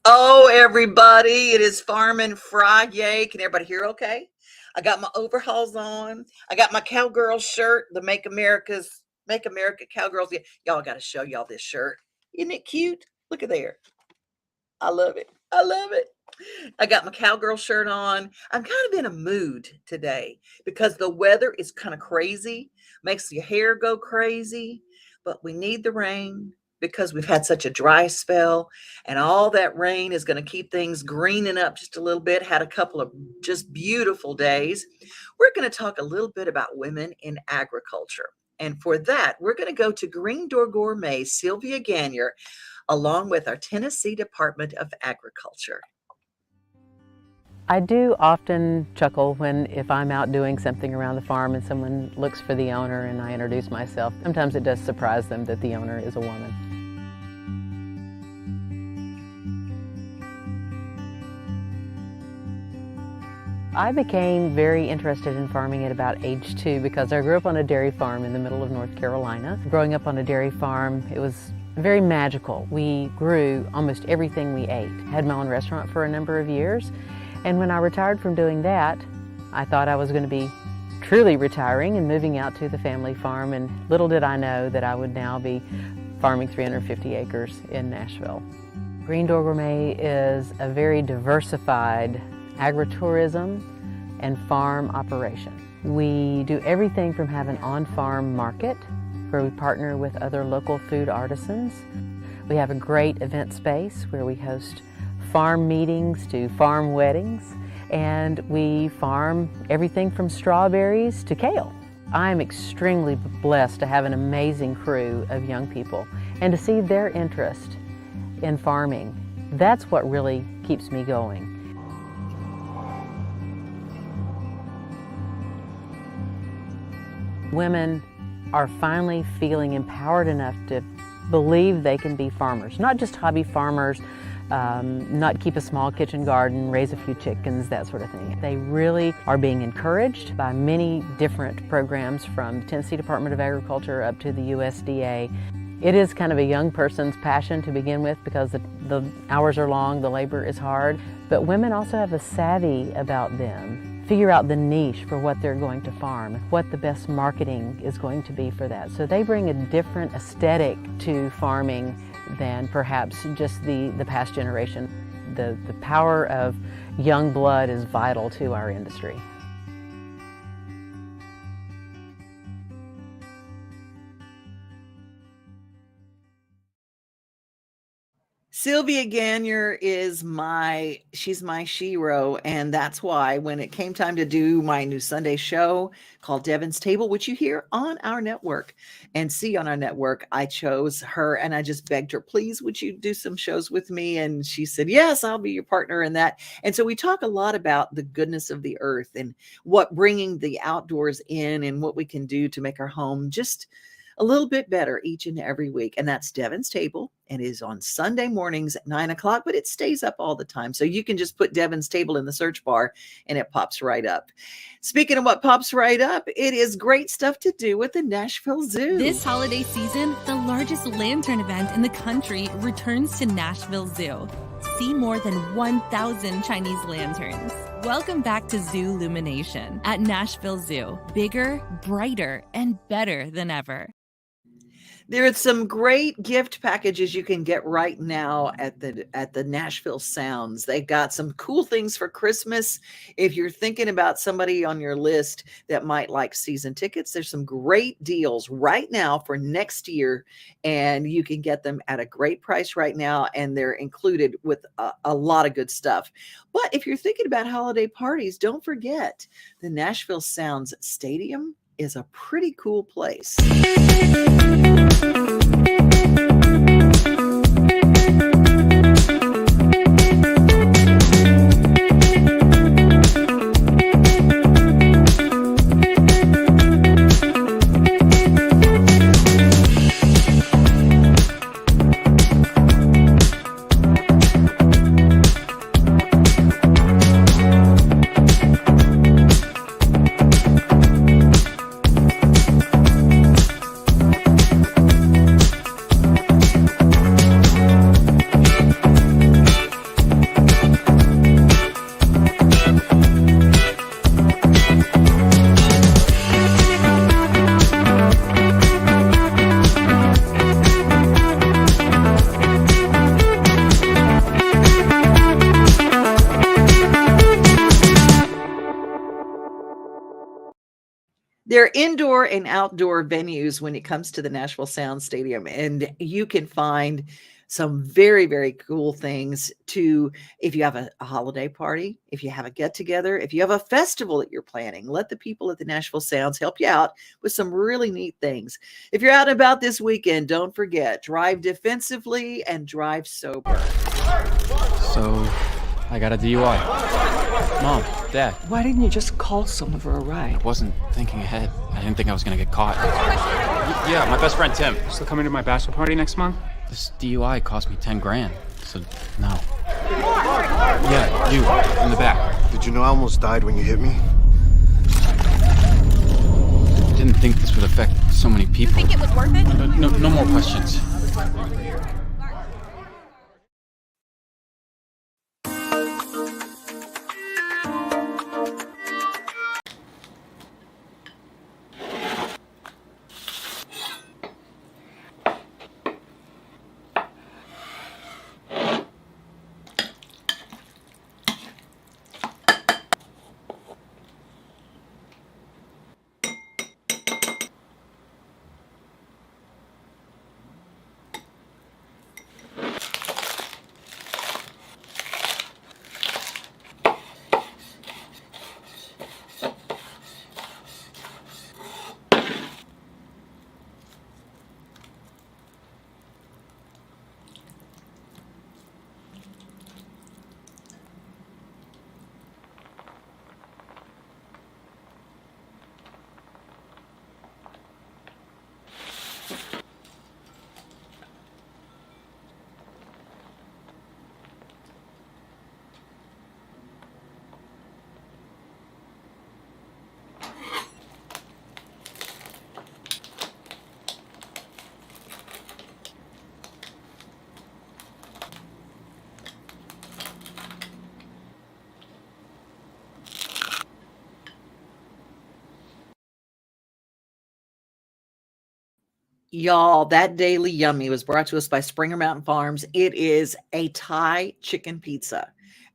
Oh, everybody, it is Farmin FriYay. Can everybody hear okay? I got my overalls on. I got my cowgirl shirt, the Make America Cowgirls. Yeah, y'all got to show y'all this shirt. Isn't it cute? Look at there. I love it. I love it. I got my cowgirl shirt on. I'm kind of in a mood today because the weather is kind of crazy, makes your hair go crazy, but we need the rain because we've had such a dry spell, and all that rain is going to keep things greening up just a little bit. Had a couple of just beautiful days. We're going to talk a little bit about women in agriculture. And for that, we're going to go to Green Door Gourmet, Sylvia Ganier, along with our Tennessee Department of Agriculture. I do often chuckle if I'm out doing something around the farm and someone looks for the owner and I introduce myself. Sometimes it does surprise them that the owner is a woman. I became very interested in farming at about age 2 because I grew up on a dairy farm in the middle of North Carolina. Growing up on a dairy farm, it was very magical. We grew almost everything we ate. I had my own restaurant for a number of years, and when I retired from doing that, I thought I was going to be truly retiring and moving out to the family farm, and little did I know that I would now be farming 350 acres in Nashville. Green Door Gourmet is a very diversified agritourism and farm operation. We do everything from have an on-farm market where we partner with other local food artisans. We have a great event space where we host farm meetings to farm weddings, and we farm everything from strawberries to kale. I'm extremely blessed to have an amazing crew of young people and to see their interest in farming. That's what really keeps me going. Women are finally feeling empowered enough to believe they can be farmers, not just hobby farmers, not keep a small kitchen garden, raise a few chickens, that sort of thing. They really are being encouraged by many different programs from the Tennessee Department of Agriculture up to the USDA. It is kind of a young person's passion to begin with because the hours are long, the labor is hard, but women also have a savvy about them. Figure out the niche for what they're going to farm, what the best marketing is going to be for that. So they bring a different aesthetic to farming than perhaps just the past generation. The power of young blood is vital to our industry. Sylvia Ganier is she's my shero, and that's why when it came time to do my new Sunday show called Devin's Table, which you hear on our network and see on our network, I chose her and I just begged her, please, would you do some shows with me? And she said, yes, I'll be your partner in that. And so we talk a lot about the goodness of the earth and what bringing the outdoors in and what we can do to make our home just a little bit better each and every week. And that's Devin's Table, and it is on Sunday mornings at 9 o'clock, but it stays up all the time. So you can just put Devin's Table in the search bar and it pops right up. Speaking of what pops right up, it is great stuff to do with the Nashville Zoo. This holiday season, the largest lantern event in the country returns to Nashville Zoo. see more than 1,000 Chinese lanterns. Welcome back to Zoo Lumination at Nashville Zoo. Bigger, brighter, and better than ever. There are some great gift packages you can get right now at the Nashville Sounds. They've got some cool things for Christmas. If you're thinking about somebody on your list that might like season tickets, there's some great deals right now for next year, and you can get them at a great price right now, and they're included with a lot of good stuff. But if you're thinking about holiday parties, don't forget the Nashville Sounds Stadium is a pretty cool place. They're indoor and outdoor venues when it comes to the Nashville Sound Stadium, and you can find some very, very cool things to if you have a holiday party, if you have a get together, if you have a festival that you're planning. Let the people at the Nashville Sounds help you out with some really neat things. If you're out and about this weekend, don't forget, drive defensively and drive sober. So, I got a DUI. Mom, Dad. Why didn't you just call someone for a ride? I wasn't thinking ahead. I didn't think I was gonna get caught. Yeah, my best friend Tim. Still coming to my bachelor party next month? This DUI cost me 10 grand. So, no. Yeah, you, in the back. Did you know I almost died when you hit me? I didn't think this would affect so many people. Think it was worth it? No more questions. Y'all, that daily yummy was brought to us by Springer Mountain Farms. It is a Thai chicken pizza.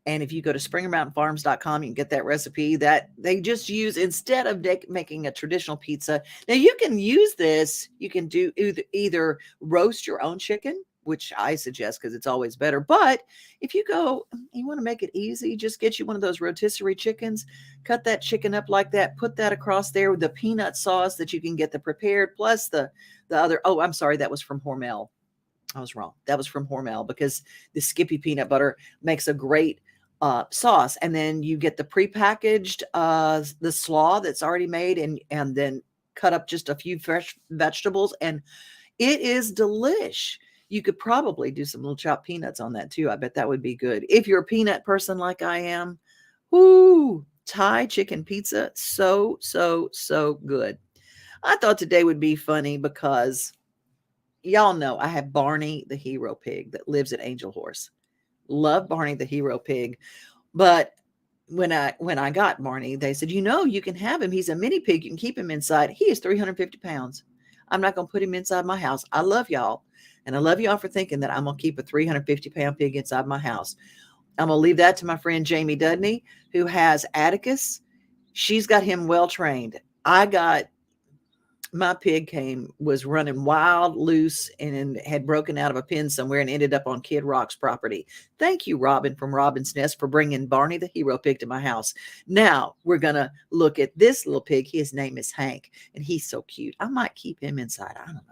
And if you go to springermountainfarms.com, you can get that recipe that they just use instead of making a traditional pizza. Now, you can use this. You can do either roast your own chicken, which I suggest because it's always better. But if you want to make it easy, just get you one of those rotisserie chickens, cut that chicken up like that, put that across there with the peanut sauce that you can get the prepared, plus the other. Oh, I'm sorry. That was from Hormel. I was wrong. That was from Hormel because the Skippy peanut butter makes a great sauce. And then you get the prepackaged, the slaw that's already made and then cut up just a few fresh vegetables. And it is delish. You could probably do some little chopped peanuts on that too. I bet that would be good. If you're a peanut person like I am, whoo, Thai chicken pizza, so good. I thought today would be funny because y'all know I have Barney, the hero pig that lives at Angel Horse. Love Barney the hero pig. But when I got Barney, they said, you can have him. He's a mini pig. You can keep him inside. He is 350 pounds. I'm not going to put him inside my house. I love y'all. And I love y'all for thinking that I'm going to keep a 350-pound pig inside my house. I'm going to leave that to my friend Jamie Dudney, who has Atticus. She's got him well trained. My pig was running wild, loose, and had broken out of a pen somewhere and ended up on Kid Rock's property. Thank you, Robin from Robin's Nest, for bringing Barney the hero pig to my house. Now we're going to look at this little pig. His name is Hank, and he's so cute. I might keep him inside. I don't know.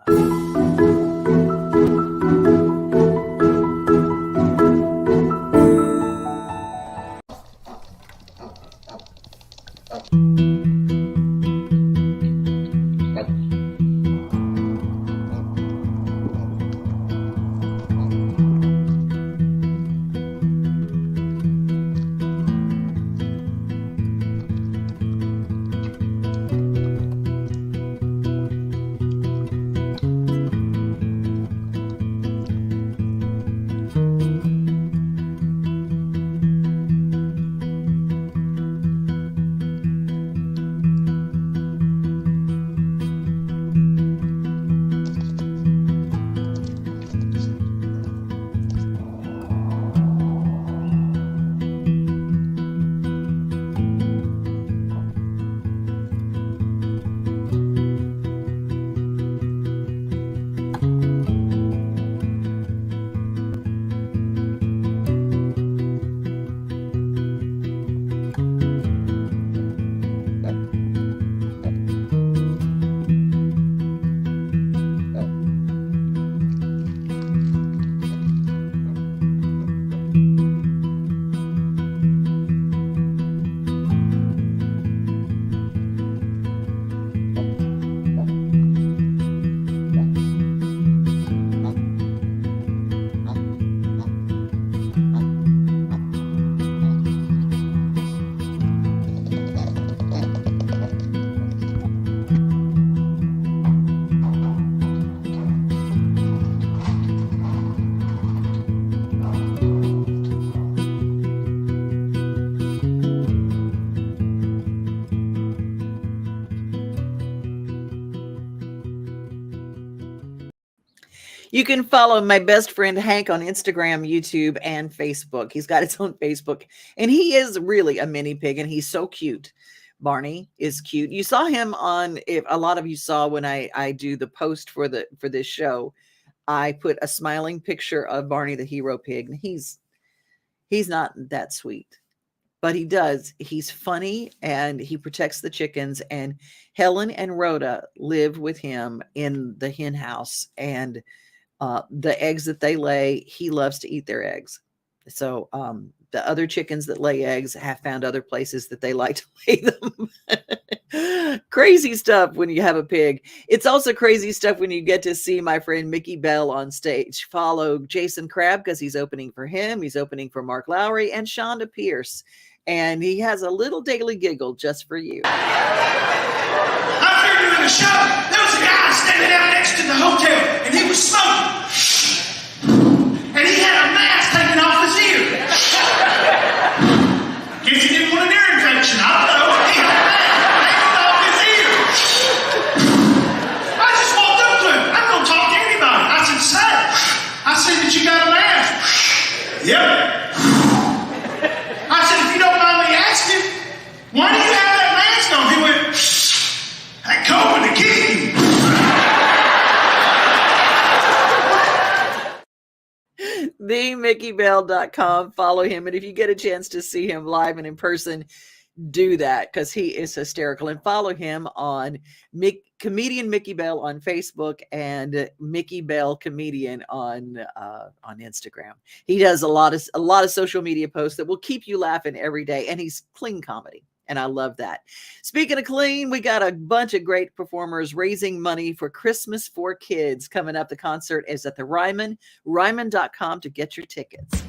You can follow my best friend Hank on Instagram, YouTube, and Facebook. He's got his own Facebook, and he is really a mini pig, and he's so cute. Barney is cute. You saw him if a lot of you saw when I do the post for this show, I put a smiling picture of Barney the hero pig, and he's not that sweet, but he's funny, and he protects the chickens. And Helen and Rhoda live with him in the hen house, and the eggs that they lay, he loves to eat their eggs. So the other chickens that lay eggs have found other places that they like to lay them. Crazy stuff when you have a pig. It's also crazy stuff when you get to see my friend Mickey Bell on stage. Follow Jason Crabb because he's opening for him. He's opening for Mark Lowry and Shonda Pierce. And he has a little daily giggle just for you. After doing the show, there was a guy standing out next to the hotel, and he was smoking. And he had a mask taken off his ear. Guess he didn't want an ear infection. I don't know. He had a mask taken off his ear. I just walked up to him. I don't talk to anybody. I said, "Say, I see that you got a mask." "Yep." I said, "If you don't mind me asking, why do you have that mask on?" He went, "I'm coming to get you." TheMickeyBell.com. Follow him. And if you get a chance to see him live and in person, do that because he is hysterical. And follow him on Comedian Mickey Bell on Facebook and Mickey Bell Comedian on Instagram. He does a lot of social media posts that will keep you laughing every day. And he's clean comedy. And I love that. Speaking of clean, we got a bunch of great performers raising money for Christmas for Kids coming up. The concert is at the Ryman, ryman.com to get your tickets.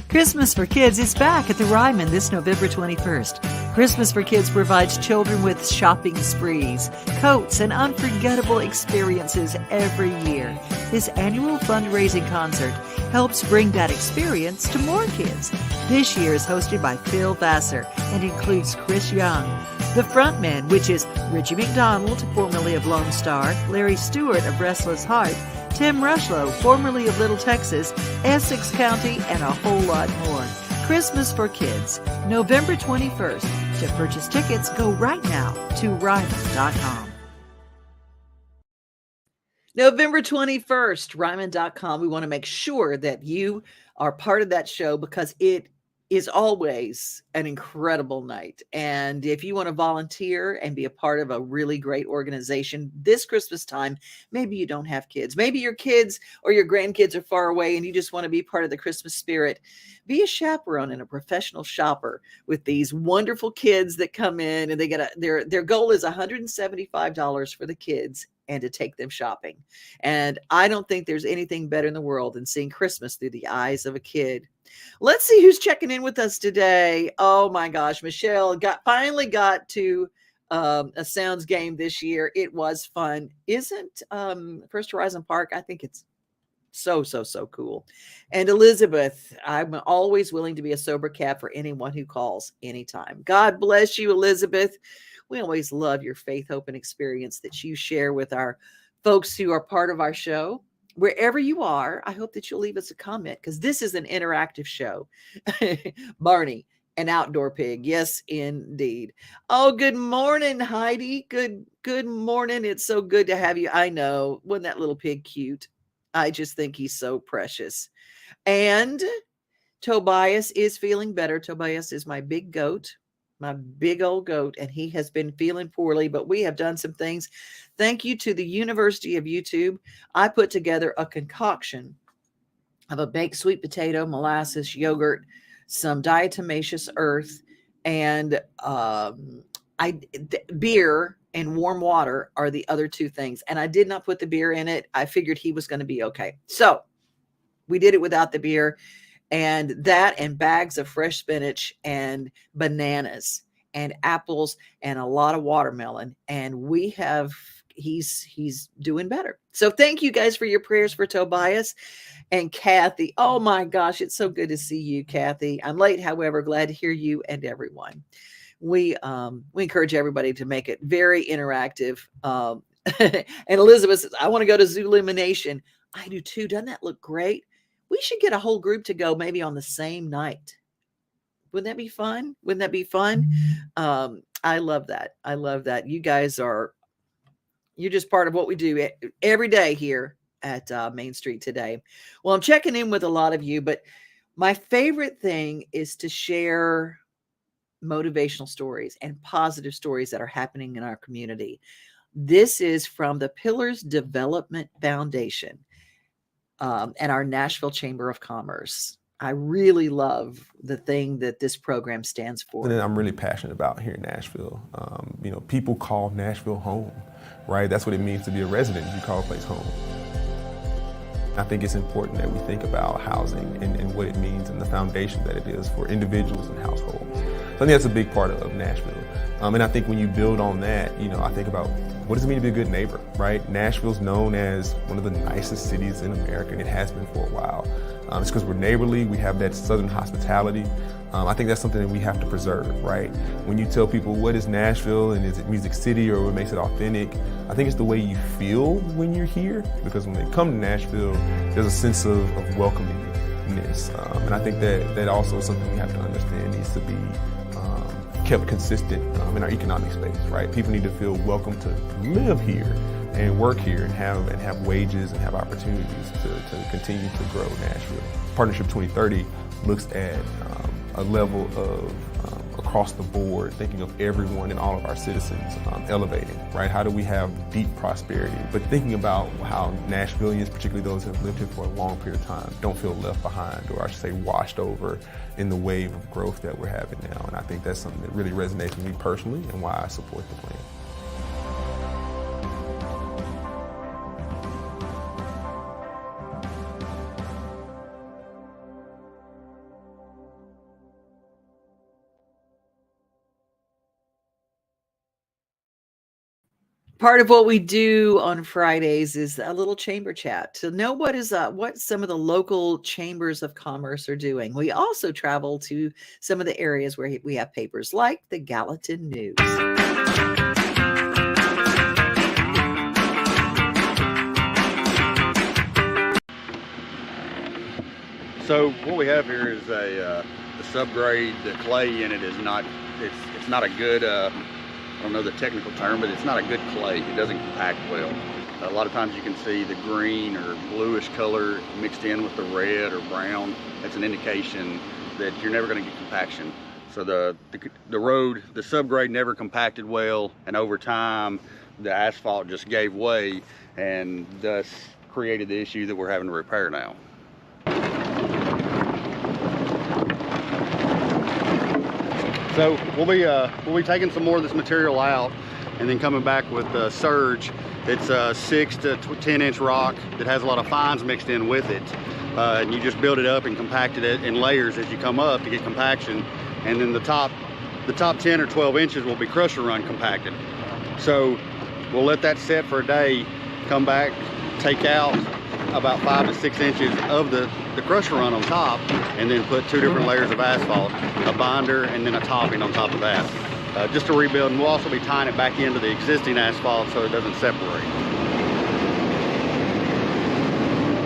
Christmas for Kids is back at the Ryman this November 21st. Christmas for Kids provides children with shopping sprees, coats, and unforgettable experiences every year. This annual fundraising concert helps bring that experience to more kids. This year is hosted by Phil Vassar and includes Chris Young. The frontman, which is Richie McDonald, formerly of Lone Star, Larry Stewart of Restless Heart, Tim Rushlow, formerly of Little Texas, Essex County, and a whole lot more. Christmas for Kids, November 21st. To purchase tickets, go right now to Ryman.com. November 21st, Ryman.com. We want to make sure that you are part of that show because it is always an incredible night. And if you want to volunteer and be a part of a really great organization this Christmas time, maybe you don't have kids. Maybe your kids or your grandkids are far away and you just want to be part of the Christmas spirit. Be a chaperone and a professional shopper with these wonderful kids that come in, and they get their goal is $175 for the kids and to take them shopping. And I don't think there's anything better in the world than seeing Christmas through the eyes of a kid. Let's see who's checking in with us today. Oh my gosh, Michelle finally got to a Sounds game this year. It was fun. Isn't First Horizon Park? I think it's so cool. And Elizabeth, I'm always willing to be a sober cab for anyone who calls anytime. God bless you, Elizabeth. We always love your faith, hope, and experience that you share with our folks who are part of our show. Wherever you are, I hope that you'll leave us a comment because this is an interactive show. Barney, an outdoor pig. Yes, indeed. Oh, good morning, Heidi. Good morning. It's so good to have you. I know. Wasn't that little pig cute? I just think he's so precious. And Tobias is feeling better. Tobias is my big goat. My big old goat, and he has been feeling poorly, but we have done some things. Thank you to the University of YouTube. I put together a concoction of a baked sweet potato, molasses, yogurt, some diatomaceous earth, and beer and warm water are the other two things. And I did not put the beer in it. I figured he was going to be okay. So we did it without the beer. And that and bags of fresh spinach and bananas and apples and a lot of watermelon. And he's doing better. So thank you guys for your prayers for Tobias and Kathy. Oh my gosh, it's so good to see you, Kathy. I'm late, however, glad to hear you and everyone. We encourage everybody to make it very interactive. And Elizabeth says, I want to go to Zoolumination. I do too. Doesn't that look great? We should get a whole group to go maybe on the same night. Wouldn't that be fun? Wouldn't that be fun? I love that. I love that. You guys you're just part of what we do every day here at Main Street Today. Well, I'm checking in with a lot of you, but my favorite thing is to share motivational stories and positive stories that are happening in our community. This is from the Pillars Development Foundation. And our Nashville Chamber of Commerce. I really love the thing that this program stands for. And I'm really passionate about here in Nashville. People call Nashville home, right? That's what it means to be a resident. You call a place home. I think it's important that we think about housing and what it means and the foundation that it is for individuals and households. So I think that's a big part of Nashville. And I think when you build on that, I think about what does it mean to be a good neighbor, right? Nashville's known as one of the nicest cities in America, and it has been for a while. It's because we're neighborly, we have that Southern hospitality. I think that's something that we have to preserve, right? When you tell people what is Nashville and is it Music City or what makes it authentic, I think it's the way you feel when you're here, because when they come to Nashville, there's a sense of welcomingness. And I think that also is something we have to understand needs to be kept consistent in our economic space, right? People need to feel welcome to live here and work here and have wages and have opportunities to continue to grow Nashville. Partnership 2030 looks at a level of across the board, thinking of everyone and all of our citizens elevating, right? How do we have deep prosperity? But thinking about how Nashvillians, particularly those who have lived here for a long period of time, don't feel left behind, or I should say washed over in the wave of growth that we're having now. And I think that's something that really resonates with me personally and why I support the plan. Part of what we do on Fridays is a little chamber chat to know what some of the local chambers of commerce are doing. We also travel to some of the areas where we have papers like the Gallatin News. So what we have here is the subgrade. The clay in it is not. It's not a good. I don't know the technical term, but it's not a good clay. It doesn't compact well. A lot of times you can see the green or bluish color mixed in with the red or brown. That's an indication that you're never going to get compaction. So the subgrade never compacted well, and over time the asphalt just gave way and thus created the issue that we're having to repair now. So we'll be taking some more of this material out and then coming back with surge. It's a 6 to 10 inch rock that has a lot of fines mixed in with it. And you just build it up and compact it in layers as you come up to get compaction. And then the top 10 or 12 inches will be crusher run compacted. So we'll let that set for a day, come back, take out about 5 to 6 inches of the crusher run on top, and then put 2 different layers of asphalt, a binder and then a topping on top of that, just to rebuild. And we'll also be tying it back into the existing asphalt so it doesn't separate.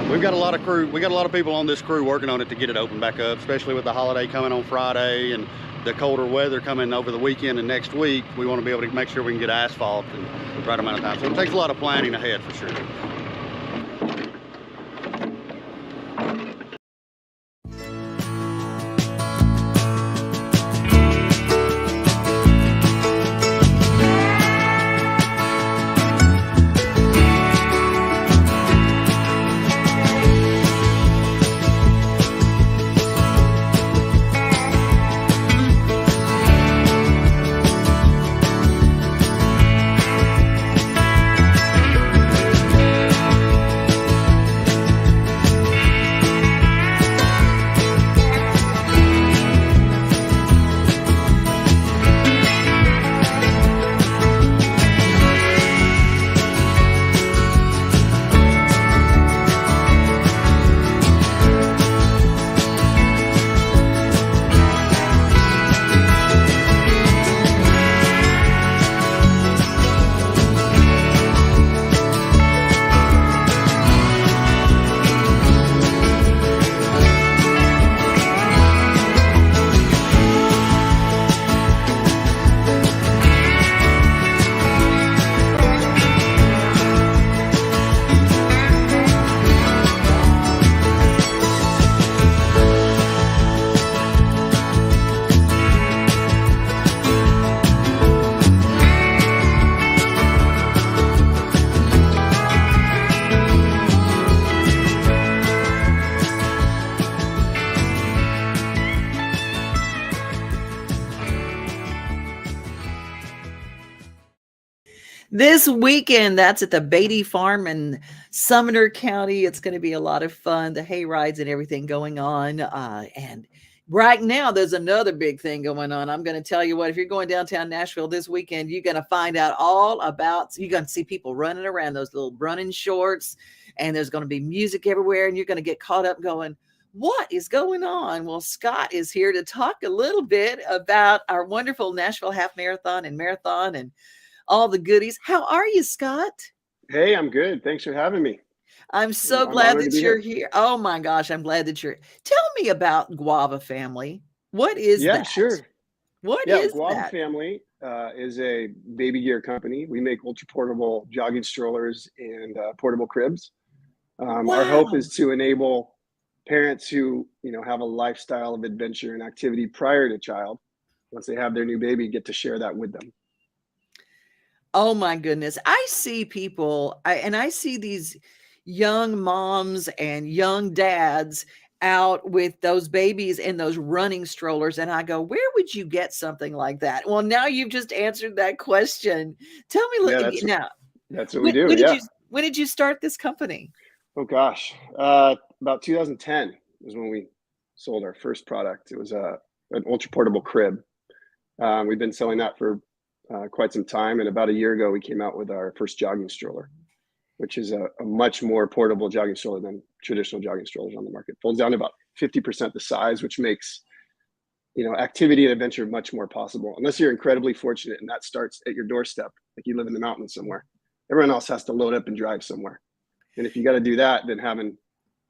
We've got a lot of crew. We got a lot of people on this crew working on it to get it open back up, especially with the holiday coming on Friday and the colder weather coming over the weekend and next week. We want to be able to make sure we can get asphalt in the right amount of time. So it takes a lot of planning ahead for sure. This weekend, that's at the Beatty Farm in Sumner County. It's going to be a lot of fun, the hay rides and everything going on. And right now, there's another big thing going on. I'm going to tell you what, if you're going downtown Nashville this weekend, you're going to find out all about, you're going to see people running around those little running shorts, and there's going to be music everywhere, and you're going to get caught up going, what is going on? Well, Scott is here to talk a little bit about our wonderful Nashville Half Marathon and all the goodies. How are you, Scott? Hey, I'm good. Thanks for having me. I'm so glad that you're here. Oh my gosh, I'm glad that you're. Tell me about Guava Family. What is that? Yeah, sure. What is Guava that? Family is a baby gear company. We make ultra portable jogging strollers and portable cribs. Our hope is to enable parents who have a lifestyle of adventure and activity prior to child, once they have their new baby, get to share that with them. Oh my goodness. I see people, I see these young moms and young dads out with those babies in those running strollers. And I go, where would you get something like that? Well, now you've just answered that question. Tell me, now. That's what we do. When did you start this company? Oh gosh. About 2010 is when we sold our first product. It was an ultra portable crib. We've been selling that for quite some time. And about a year ago, we came out with our first jogging stroller, which is a much more portable jogging stroller than traditional jogging strollers on the market. Folds down to about 50% the size, which makes, activity and adventure much more possible. Unless you're incredibly fortunate and that starts at your doorstep, like you live in the mountains somewhere. Everyone else has to load up and drive somewhere. And if you got to do that, then having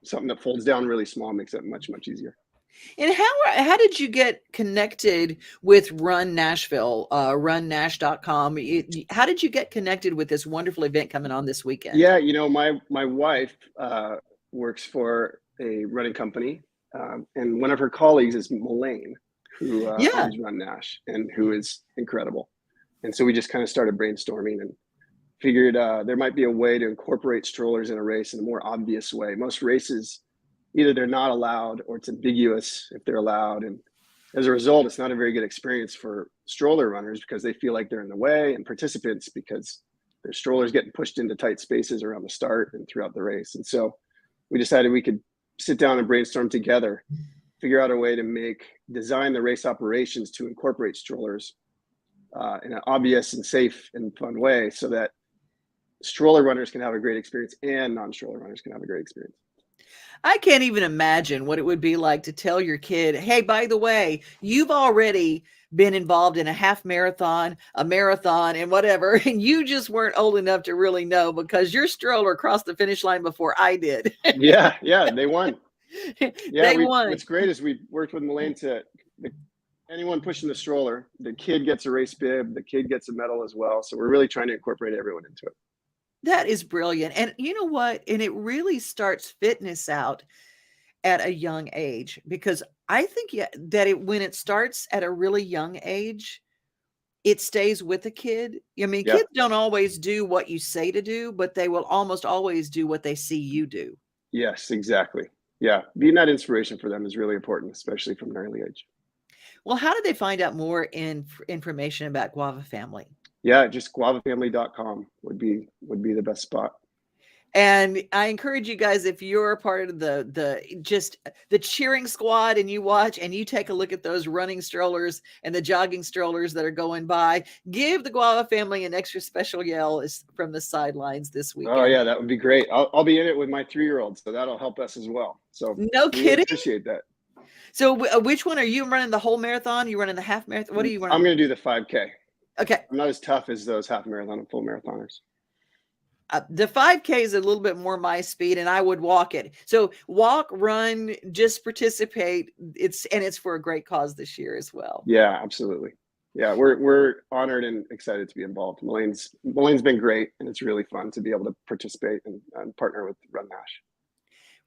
something that folds down really small makes it much, much easier. And how did you get connected with Run Nashville, runnash.com? How did you get connected with this wonderful event coming on this weekend? Yeah, my wife works for a running company, and one of her colleagues is Muletown, who owns Run Nash, and who is incredible. And so we just kind of started brainstorming and figured there might be a way to incorporate strollers in a race in a more obvious way. Most races, either they're not allowed or it's ambiguous if they're allowed. And as a result, it's not a very good experience for stroller runners because they feel like they're in the way, and participants because their strollers getting pushed into tight spaces around the start and throughout the race. And so we decided we could sit down and brainstorm together, figure out a way to design the race operations to incorporate strollers in an obvious and safe and fun way so that stroller runners can have a great experience and non-stroller runners can have a great experience. I can't even imagine what it would be like to tell your kid, hey, by the way, you've already been involved in a half marathon, a marathon, and whatever, and you just weren't old enough to really know because your stroller crossed the finish line before I did. Yeah, they won. They won. What's great is we worked with Muletown anyone pushing the stroller, the kid gets a race bib, the kid gets a medal as well. So we're really trying to incorporate everyone into it. That is brilliant. And you know what? And it really starts fitness out at a young age, because I think that when it starts at a really young age, it stays with the kid. I mean, kids don't always do what you say to do, but they will almost always do what they see you do. Yes, exactly. Yeah. Being that inspiration for them is really important, especially from an early age. Well, how do they find out more information about Guava Family? Yeah, just guavafamily.com would be the best spot. And I encourage you guys, if you're a part of the cheering squad and you watch and you take a look at those running strollers and the jogging strollers that are going by, give the Guava Family an extra special yell from the sidelines this weekend. Oh yeah, that would be great. I'll be in it with my 3-year-old, so that'll help us as well. So no kidding. Appreciate that. So which one are you running? The whole marathon? You running the half marathon? What are you running? I'm going to do the 5K. Okay. I'm not as tough as those half marathon and full marathoners. The 5K is a little bit more my speed, and I would walk it. So walk, run, just participate. It's for a great cause this year as well. Yeah, absolutely. Yeah, we're honored and excited to be involved. Mulene's been great, and it's really fun to be able to participate and partner with Run Nash.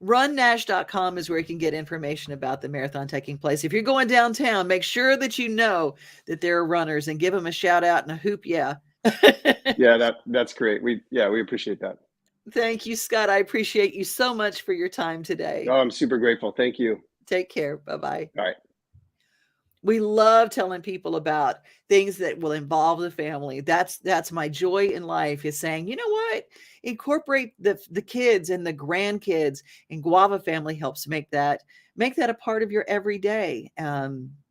runnash.com is where you can get information about the marathon taking place. If you're going downtown, make sure that you know that there are runners and give them a shout out and a hoop. Yeah. Yeah, that's great. We appreciate that. Thank you, Scott. I appreciate you so much for your time today. Oh, I'm super grateful. Thank you. Take care. Bye-bye. All right. We love telling people about things that will involve the family. That's my joy in life, is saying, you know what? Incorporate the kids and the grandkids, and Guava Family helps make that a part of your everyday.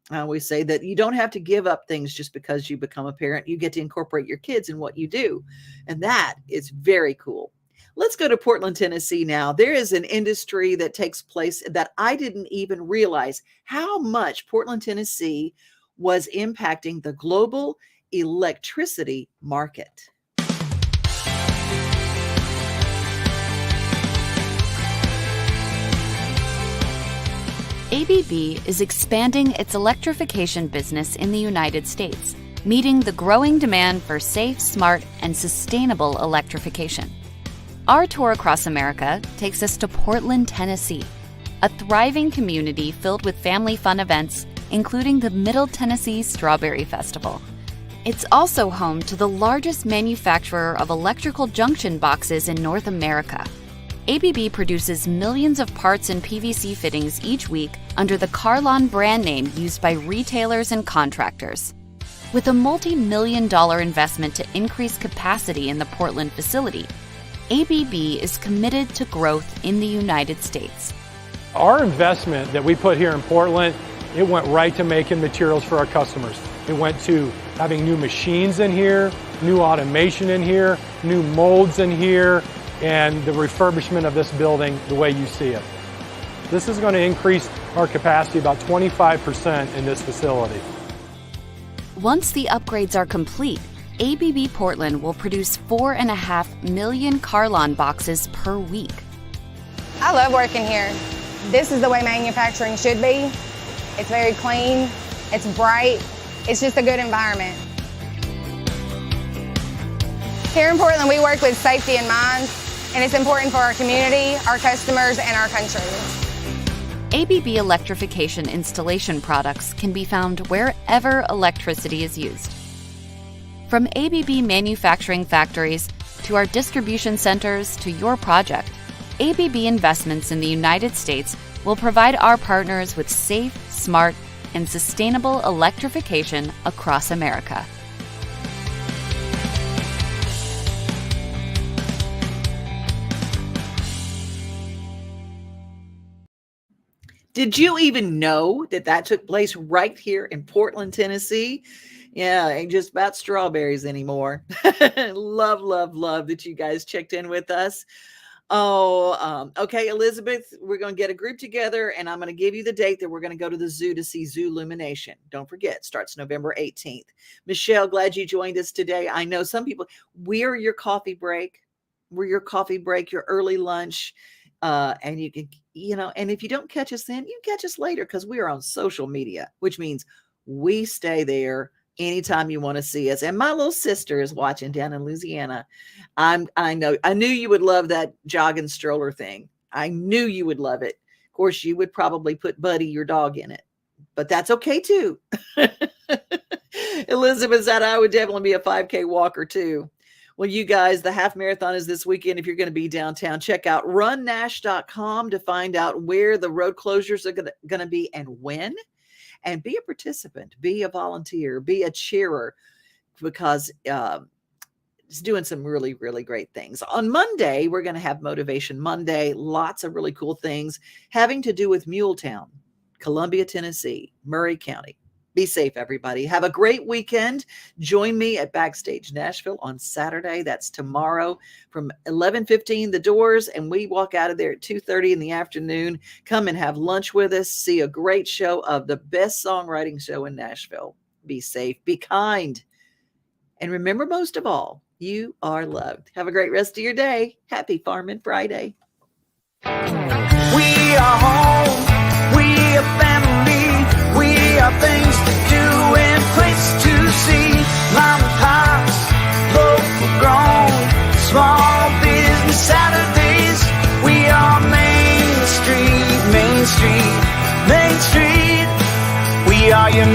I always say that you don't have to give up things just because you become a parent. You get to incorporate your kids in what you do. And that is very cool. Let's go to Portland, Tennessee now. There is an industry that takes place that I didn't even realize how much Portland, Tennessee was impacting the global electricity market. ABB is expanding its electrification business in the United States, meeting the growing demand for safe, smart, and sustainable electrification. Our tour across America takes us to Portland, Tennessee, a thriving community filled with family fun events, including the Middle Tennessee Strawberry Festival. It's also home to the largest manufacturer of electrical junction boxes in North America. ABB produces millions of parts and PVC fittings each week under the Carlon brand name used by retailers and contractors. With a multi-million-dollar investment to increase capacity in the Portland facility, ABB is committed to growth in the United States. Our investment that we put here in Portland, it went right to making materials for our customers. It went to having new machines in here, new automation in here, new molds in here, and the refurbishment of this building the way you see it. This is going to increase our capacity about 25% in this facility. Once the upgrades are complete, ABB Portland will produce 4.5 million car lawn boxes per week. I love working here. This is the way manufacturing should be. It's very clean, it's bright, it's just a good environment. Here in Portland, we work with safety in mind, and it's important for our community, our customers, and our country. ABB electrification installation products can be found wherever electricity is used. From ABB manufacturing factories to our distribution centers to your project, ABB investments in the United States will provide our partners with safe, smart, and sustainable electrification across America. Did you even know that took place right here in Portland, Tennessee? Yeah, ain't just about strawberries anymore. Love, love, love that you guys checked in with us. Okay, Elizabeth, we're going to get a group together, and I'm going to give you the date that we're going to go to the zoo to see zoo illumination. Don't forget, starts November 18th. Michelle, glad you joined us today. I know some people, we're your coffee break. We're your coffee break, your early lunch. And you can, and if you don't catch us then, you catch us later because we are on social media, which means we stay there anytime you want to see us. And my little sister is watching down in Louisiana. I knew you would love that jogging stroller thing. I knew you would love it. Of course, you would probably put Buddy, your dog, in it, but that's okay too. Elizabeth said I would definitely be a 5K walker too. Well, you guys, the half marathon is this weekend. If you're going to be downtown, check out runnash.com to find out where the road closures are going to be and when. And be a participant, be a volunteer, be a cheerer, because it's doing some really, really great things. On Monday, we're going to have Motivation Monday. Lots of really cool things having to do with Muletown, Columbia, Tennessee, Murray County. Be safe, everybody. Have a great weekend. Join me at Backstage Nashville on Saturday. That's tomorrow from 11:15, the doors, and we walk out of there at 2:30 in the afternoon. Come and have lunch with us. See a great show of the best songwriting show in Nashville. Be safe. Be kind. And remember, most of all, you are loved. Have a great rest of your day. Happy Farmin' Friday. We are home. We are family. We are things to do and places to see. Mom and pops, local grown, small business Saturdays. We are Main Street, Main Street, Main Street. We are your